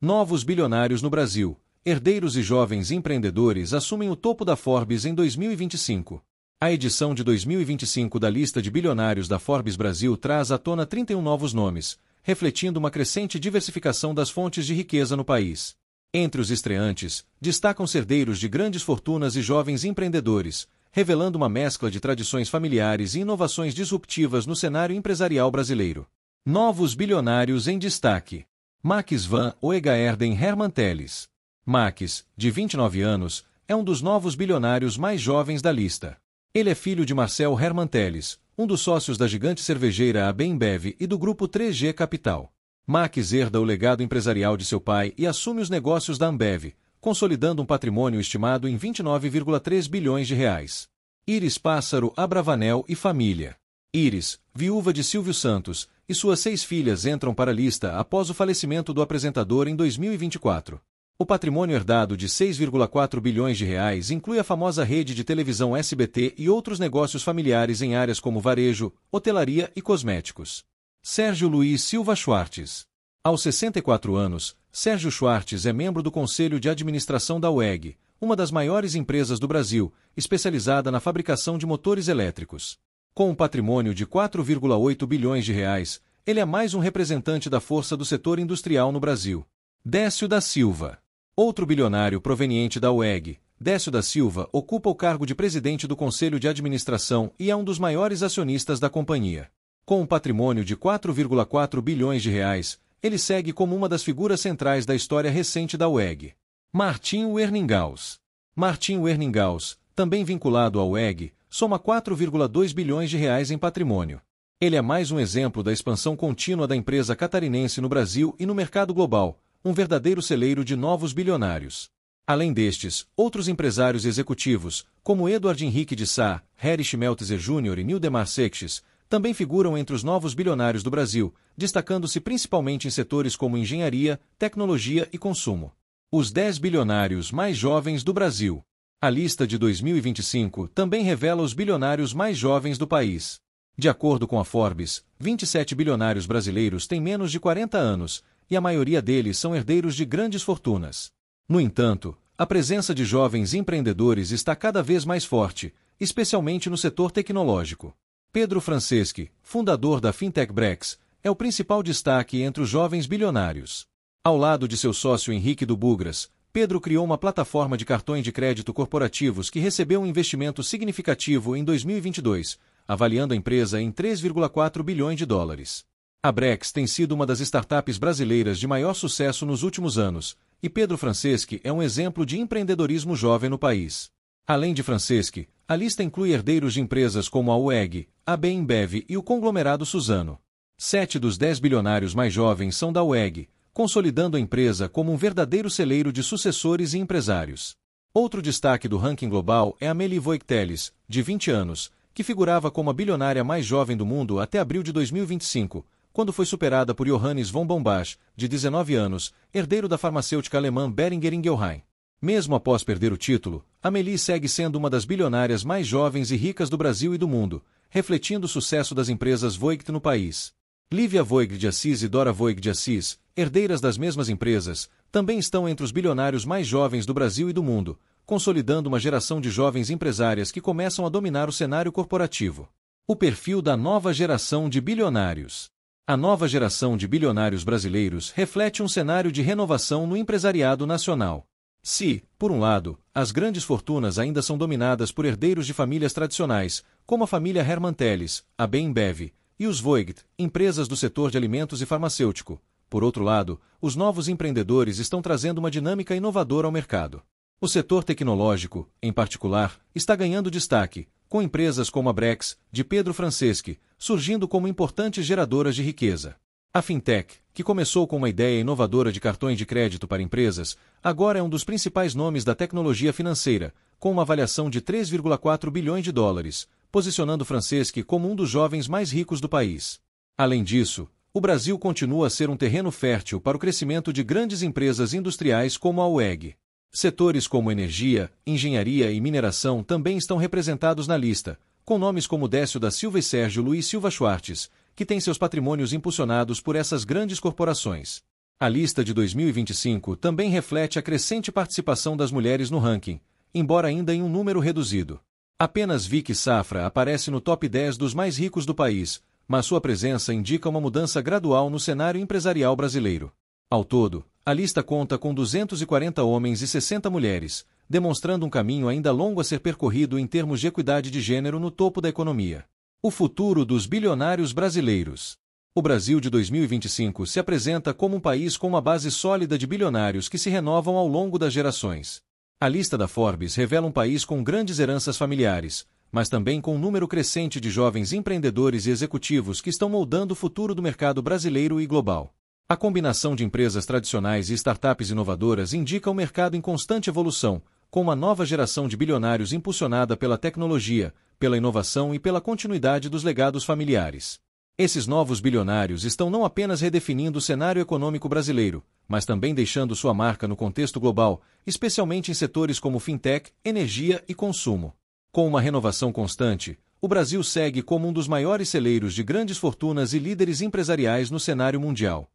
Novos bilionários no Brasil. Herdeiros e jovens empreendedores assumem o topo da Forbes em 2025. A edição de 2025 da lista de bilionários da Forbes Brasil traz à tona 31 novos nomes, refletindo uma crescente diversificação das fontes de riqueza no país. Entre os estreantes, destacam-se herdeiros de grandes fortunas e jovens empreendedores, revelando uma mescla de tradições familiares e inovações disruptivas no cenário empresarial brasileiro. Novos bilionários em destaque. Max van Oegaerden Herman Telles. Max, de 29 anos, é um dos novos bilionários mais jovens da lista. Ele é filho de Marcel Herman Telles, um dos sócios da gigante cervejeira AB InBev e do grupo 3G Capital. Max herda o legado empresarial de seu pai e assume os negócios da Ambev, consolidando um patrimônio estimado em 29,3 bilhões de reais. Iris Pássaro Abravanel e família. Iris, viúva de Silvio Santos, e suas 6 filhas entram para a lista após o falecimento do apresentador em 2024. O patrimônio herdado de 6,4 bilhões de reais inclui a famosa rede de televisão SBT e outros negócios familiares em áreas como varejo, hotelaria e cosméticos. Sérgio Luiz Silva Schwartz. Aos 64 anos, Sérgio Schwartz é membro do Conselho de Administração da UEG, uma das maiores empresas do Brasil, especializada na fabricação de motores elétricos. Com um patrimônio de 4,8 bilhões de reais, ele é mais um representante da força do setor industrial no Brasil. Décio da Silva. Outro bilionário proveniente da UEG, Décio da Silva ocupa o cargo de presidente do Conselho de Administração e é um dos maiores acionistas da companhia. Com um patrimônio de 4,4 bilhões de reais, ele segue como uma das figuras centrais da história recente da UEG. Martin Werningaus. Martin Werningaus, também vinculado à UEG, soma 4,2 bilhões de reais em patrimônio. Ele é mais um exemplo da expansão contínua da empresa catarinense no Brasil e no mercado global, um verdadeiro celeiro de novos bilionários. Além destes, outros empresários executivos, como Eduardo Henrique de Sá, Harry Schmeltzer Jr. e Nildemar Seixas, também figuram entre os novos bilionários do Brasil, destacando-se principalmente em setores como engenharia, tecnologia e consumo. Os 10 bilionários mais jovens do Brasil. A lista de 2025 também revela os bilionários mais jovens do país. De acordo com a Forbes, 27 bilionários brasileiros têm menos de 40 anos, e a maioria deles são herdeiros de grandes fortunas. No entanto, a presença de jovens empreendedores está cada vez mais forte, especialmente no setor tecnológico. Pedro Franceschi, fundador da Fintech Brex, é o principal destaque entre os jovens bilionários. Ao lado de seu sócio Henrique do Bugras, Pedro criou uma plataforma de cartões de crédito corporativos que recebeu um investimento significativo em 2022, avaliando a empresa em 3,4 bilhões de dólares. A Brex tem sido uma das startups brasileiras de maior sucesso nos últimos anos, e Pedro Franceschi é um exemplo de empreendedorismo jovem no país. Além de Franceschi, a lista inclui herdeiros de empresas como a UEG, a AB InBev e o conglomerado Suzano. 7 dos 10 bilionários mais jovens são da UEG, consolidando a empresa como um verdadeiro celeiro de sucessores e empresários. Outro destaque do ranking global é Amélie Voigt Telles, de 20 anos, que figurava como a bilionária mais jovem do mundo até abril de 2025, quando foi superada por Johannes von Bombach, de 19 anos, herdeiro da farmacêutica alemã Boehringer Ingelheim. Mesmo após perder o título, Amélie segue sendo uma das bilionárias mais jovens e ricas do Brasil e do mundo, refletindo o sucesso das empresas Voigt no país. Lívia Voigt de Assis e Dora Voigt de Assis, herdeiras das mesmas empresas, também estão entre os bilionários mais jovens do Brasil e do mundo, consolidando uma geração de jovens empresárias que começam a dominar o cenário corporativo. O perfil da nova geração de bilionários. A nova geração de bilionários brasileiros reflete um cenário de renovação no empresariado nacional. Se, por um lado, as grandes fortunas ainda são dominadas por herdeiros de famílias tradicionais, como a família Herman Telles, a AB InBev, e os Voigt, empresas do setor de alimentos e farmacêutico. Por outro lado, os novos empreendedores estão trazendo uma dinâmica inovadora ao mercado. O setor tecnológico, em particular, está ganhando destaque, com empresas como a Brex, de Pedro Franceschi, surgindo como importantes geradoras de riqueza. A Fintech, que começou com uma ideia inovadora de cartões de crédito para empresas, agora é um dos principais nomes da tecnologia financeira, com uma avaliação de 3,4 bilhões de dólares, posicionando Franceschi como um dos jovens mais ricos do país. Além disso, o Brasil continua a ser um terreno fértil para o crescimento de grandes empresas industriais como a UEG. Setores como energia, engenharia e mineração também estão representados na lista, com nomes como Décio da Silva e Sérgio Luiz Silva Schwartz, que têm seus patrimônios impulsionados por essas grandes corporações. A lista de 2025 também reflete a crescente participação das mulheres no ranking, embora ainda em um número reduzido. Apenas Vicky Safra aparece no top 10 dos mais ricos do país, mas sua presença indica uma mudança gradual no cenário empresarial brasileiro. Ao todo, a lista conta com 240 homens e 60 mulheres, demonstrando um caminho ainda longo a ser percorrido em termos de equidade de gênero no topo da economia. O futuro dos bilionários brasileiros. O Brasil de 2025 se apresenta como um país com uma base sólida de bilionários que se renovam ao longo das gerações. A lista da Forbes revela um país com grandes heranças familiares, mas também com um número crescente de jovens empreendedores e executivos que estão moldando o futuro do mercado brasileiro e global. A combinação de empresas tradicionais e startups inovadoras indica um mercado em constante evolução, com uma nova geração de bilionários impulsionada pela tecnologia, pela inovação e pela continuidade dos legados familiares. Esses novos bilionários estão não apenas redefinindo o cenário econômico brasileiro, mas também deixando sua marca no contexto global, especialmente em setores como fintech, energia e consumo. Com uma renovação constante, o Brasil segue como um dos maiores celeiros de grandes fortunas e líderes empresariais no cenário mundial.